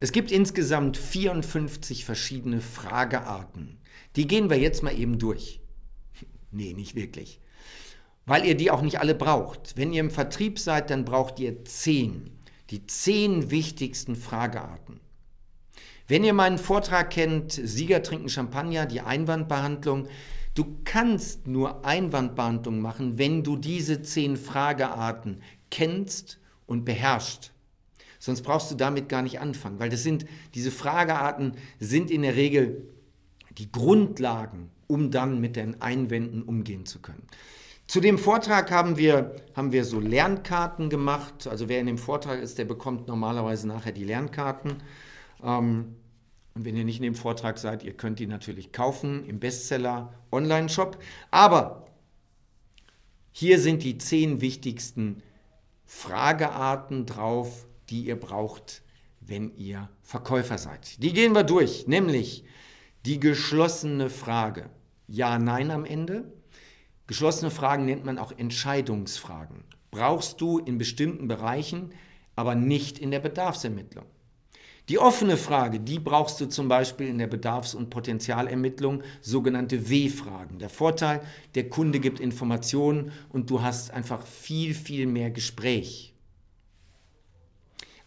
Es gibt insgesamt 54 verschiedene Fragearten. Die gehen wir jetzt mal eben durch. Nee, nicht wirklich. Weil ihr die auch nicht alle braucht. Wenn ihr im Vertrieb seid, dann braucht ihr 10. Die 10 wichtigsten Fragearten. Wenn ihr meinen Vortrag kennt, Sieger trinken Champagner, die Einwandbehandlung, du kannst nur Einwandbehandlung machen, wenn du diese 10 Fragearten kennst und beherrschst. Sonst brauchst du damit gar nicht anfangen, weil diese Fragearten sind in der Regel die Grundlagen, um dann mit den Einwänden umgehen zu können. Zu dem Vortrag haben wir so Lernkarten gemacht. Also wer in dem Vortrag ist, der bekommt normalerweise nachher die Lernkarten. Und wenn ihr nicht in dem Vortrag seid, ihr könnt die natürlich kaufen im Bestseller Online-Shop. Aber hier sind die 10 wichtigsten Fragearten drauf, die ihr braucht, wenn ihr Verkäufer seid. Die gehen wir durch, nämlich die geschlossene Frage. Ja, nein am Ende. Geschlossene Fragen nennt man auch Entscheidungsfragen. Brauchst du in bestimmten Bereichen, aber nicht in der Bedarfsermittlung. Die offene Frage, die brauchst du zum Beispiel in der Bedarfs- und Potenzialermittlung, sogenannte W-Fragen. Der Vorteil, der Kunde gibt Informationen und du hast einfach viel, viel mehr Gespräch.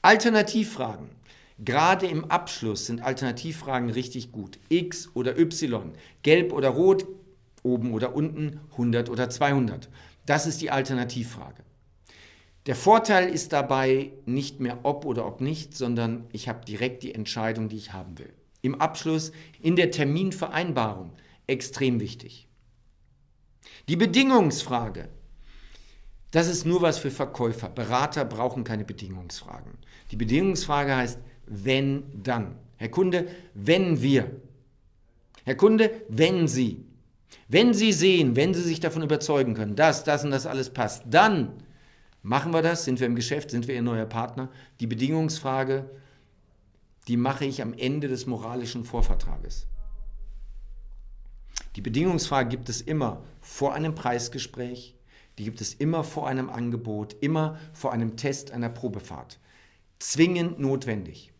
Alternativfragen. Gerade im Abschluss sind Alternativfragen richtig gut. X oder Y, gelb oder rot, oben oder unten, 100 oder 200. Das ist die Alternativfrage. Der Vorteil ist dabei nicht mehr ob oder ob nicht, sondern ich habe direkt die Entscheidung, die ich haben will. Im Abschluss, in der Terminvereinbarung, extrem wichtig. Die Bedingungsfrage, das ist nur was für Verkäufer. Berater brauchen keine Bedingungsfragen. Die Bedingungsfrage heißt, wenn, dann. Herr Kunde, wenn wir. Herr Kunde, wenn Sie. Wenn Sie sehen, wenn Sie sich davon überzeugen können, dass das und das alles passt, dann machen wir das, sind wir im Geschäft, sind wir Ihr neuer Partner. Die Bedingungsfrage, die mache ich am Ende des moralischen Vorvertrages. Die Bedingungsfrage gibt es immer vor einem Preisgespräch, die gibt es immer vor einem Angebot, immer vor einem Test einer Probefahrt. Zwingend notwendig.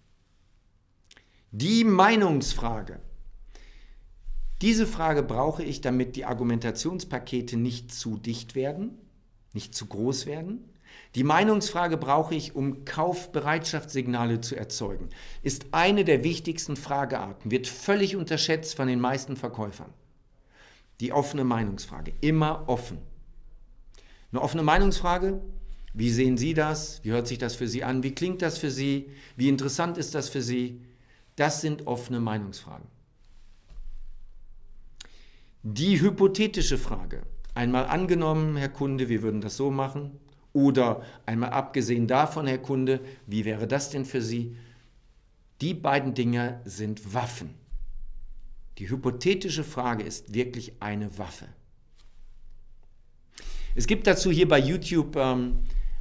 Die Meinungsfrage. Diese Frage brauche ich, damit die Argumentationspakete nicht zu dicht werden, nicht zu groß werden. Die Meinungsfrage brauche ich, um Kaufbereitschaftssignale zu erzeugen. Ist eine der wichtigsten Fragearten, wird völlig unterschätzt von den meisten Verkäufern. Die offene Meinungsfrage, immer offen. Eine offene Meinungsfrage, wie sehen Sie das? Wie hört sich das für Sie an? Wie klingt das für Sie? Wie interessant ist das für Sie? Das sind offene Meinungsfragen. Die hypothetische Frage. Einmal angenommen, Herr Kunde, wir würden das so machen. Oder einmal abgesehen davon, Herr Kunde, wie wäre das denn für Sie? Die beiden Dinge sind Waffen. Die hypothetische Frage ist wirklich eine Waffe. Es gibt dazu hier bei YouTube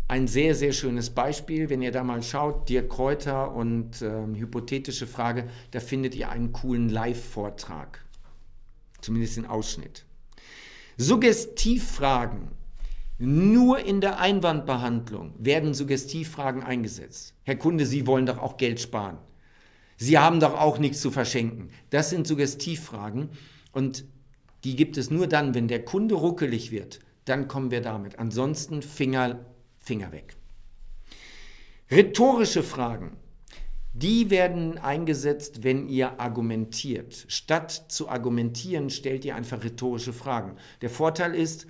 ein sehr, sehr schönes Beispiel. Wenn ihr da mal schaut, Dirk Kräuter und hypothetische Frage, da findet ihr einen coolen Live-Vortrag. Zumindest den Ausschnitt. Suggestivfragen. Nur in der Einwandbehandlung werden Suggestivfragen eingesetzt. Herr Kunde, Sie wollen doch auch Geld sparen. Sie haben doch auch nichts zu verschenken. Das sind Suggestivfragen und die gibt es nur dann, wenn der Kunde ruckelig wird. Dann kommen wir damit. Ansonsten Finger weg. Rhetorische Fragen. Die werden eingesetzt, wenn ihr argumentiert. Statt zu argumentieren, stellt ihr einfach rhetorische Fragen. Der Vorteil ist,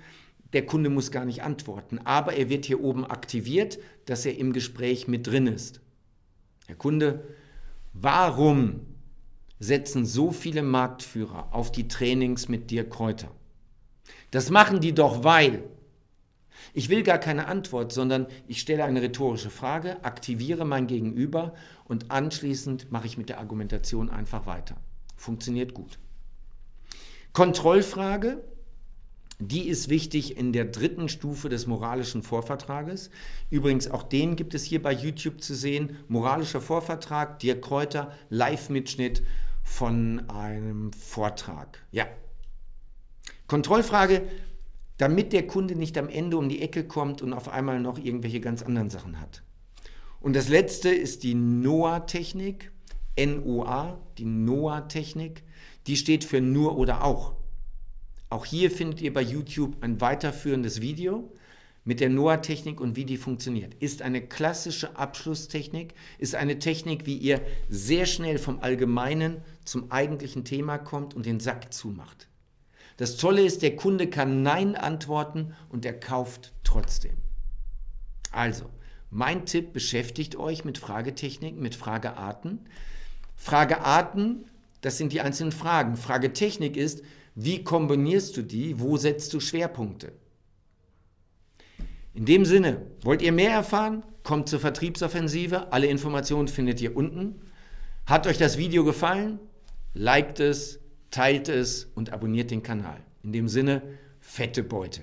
der Kunde muss gar nicht antworten, aber er wird hier oben aktiviert, dass er im Gespräch mit drin ist. Herr Kunde, warum setzen so viele Marktführer auf die Trainings mit Dirk Kräuter? Das machen die doch, weil. Ich will gar keine Antwort, sondern ich stelle eine rhetorische Frage, aktiviere mein Gegenüber und anschließend mache ich mit der Argumentation einfach weiter. Funktioniert gut. Kontrollfrage, die ist wichtig in der 3. Stufe des moralischen Vorvertrages. Übrigens auch den gibt es hier bei YouTube zu sehen. Moralischer Vorvertrag, Dirk Kräuter, Live-Mitschnitt von einem Vortrag. Ja. Kontrollfrage, damit der Kunde nicht am Ende um die Ecke kommt und auf einmal noch irgendwelche ganz anderen Sachen hat. Und das letzte ist die NOA-Technik. NOA, die NOA-Technik, die steht für nur oder auch. Auch hier findet ihr bei YouTube ein weiterführendes Video mit der NOA-Technik und wie die funktioniert. Ist eine klassische Abschlusstechnik, ist eine Technik, wie ihr sehr schnell vom Allgemeinen zum eigentlichen Thema kommt und den Sack zumacht. Das Tolle ist, der Kunde kann Nein antworten und er kauft trotzdem. Also, mein Tipp, beschäftigt euch mit Fragetechniken, mit Fragearten. Fragearten, das sind die einzelnen Fragen. Fragetechnik ist, wie kombinierst du die, wo setzt du Schwerpunkte? In dem Sinne, wollt ihr mehr erfahren? Kommt zur Vertriebsoffensive. Alle Informationen findet ihr unten. Hat euch das Video gefallen? Liked es, teilt es und abonniert den Kanal. In dem Sinne, fette Beute.